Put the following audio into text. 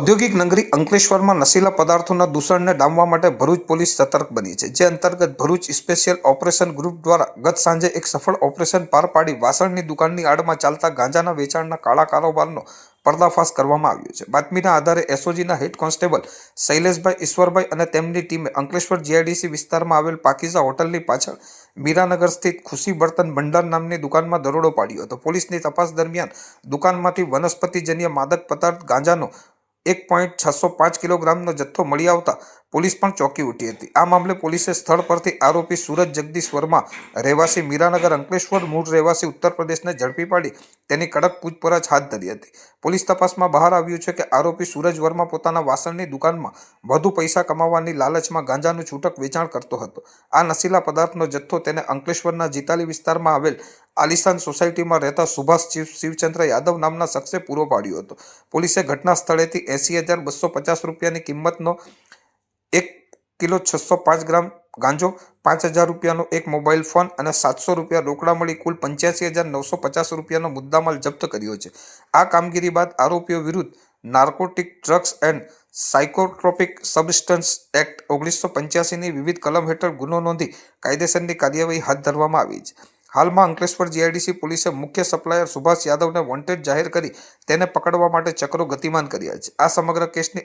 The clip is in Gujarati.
ઔદ્યોગિક નગરી અંકલેશ્વરમાં નશીલા પદાર્થોના દૂષણને ડામવા માટે ભરૂચ પોલીસ સતર્ક બની છે, જે અંતર્ગત ભરૂચ સ્પેશિયલ ઓપરેશન ગ્રુપ દ્વારા ગત સાંજે એક સફળ ઓપરેશન પાર પાડી વાસણની દુકાનની આડમાં ચાલતા ગાંજાના વેચાણના કાળા કારોબારનો પર્દાફાશ કરવામાં આવ્યો છે। બાતમીના આધારે એસઓજીના હેડ કોન્સ્ટેબલ શૈલેષભાઈ ઈશ્વરભાઈ અને તેમની ટીમે અંકલેશ્વર જીઆઈડીસી વિસ્તારમાં આવેલ પાકીઝા હોટલની પાછળ મીરાનગર સ્થિત ખુશી બર્તન ભંડાર નામની દુકાનમાં દરોડો પાડ્યો હતો। પોલીસની તપાસ દરમિયાન દુકાનમાંથી વનસ્પતિજન્ય માદક પદાર્થ ગાંજાનો 1.605 કિલોગ્રામનો જથ્થો મળી આવતા પોલીસ પણ ચોંકી ઉઠી હતી। આ મામલે પોલીસે સ્થળ પરથી આરોપી સુરજ જગદીશ વર્મા રહેવાસી મીરાનગર અંકલેશ્વર મૂળ રહેવાસી ઉત્તર પ્રદેશને ઝડપી પાડી તેની કડક પૂછપરછ હાથ ધરી હતી। પોલીસ તપાસમાં બહાર આવ્યું છે કે આરોપી સુરજ વર્મા પોતાના વાસણની દુકાનમાં વધુ પૈસા કમાવાની લાલચમાં ગાંજાનું છૂટક વેચાણ કરતો હતો। આ નશીલા પદાર્થનો જથ્થો તેને અંકલેશ્વરના જીતાલી વિસ્તારમાં આવેલ આલિશાન સોસાયટીમાં રહેતા સુભાષ શિવચંદ્ર યાદવ નામના શખ્સે પૂરો પાડ્યો હતો। પોલીસે ઘટના સ્થળેથી 80,250 રૂપિયાની કિંમતનો 1.605 કિલો ગાંજો, 5,000 રૂપિયાનો એક મોબાઈલ ફોન અને 700 રૂપિયા રોકડા મળી કુલ 85,950 રૂપિયાનો મુદ્દામાલ જપ્ત કર્યો છે। આ કામગીરી બાદ આરોપીઓ વિરુદ્ધ narcotic drugs and psychotropic substances act 1985ની વિવિધ કલમ હેઠળ ગુનો નોંધી કાયદેસરની કાર્યવાહી હાથ ધરવામાં આવી છે। હાલમાં અંકલેશ્વર જીઆઈડીસી પોલીસે મુખ્ય સપ્લાયર સુભાષ યાદવને વોન્ટેડ જાહેર કરી તેને પકડવા માટે ચક્રો ગતિમાન કર્યા છે। આ સમગ્ર કેસની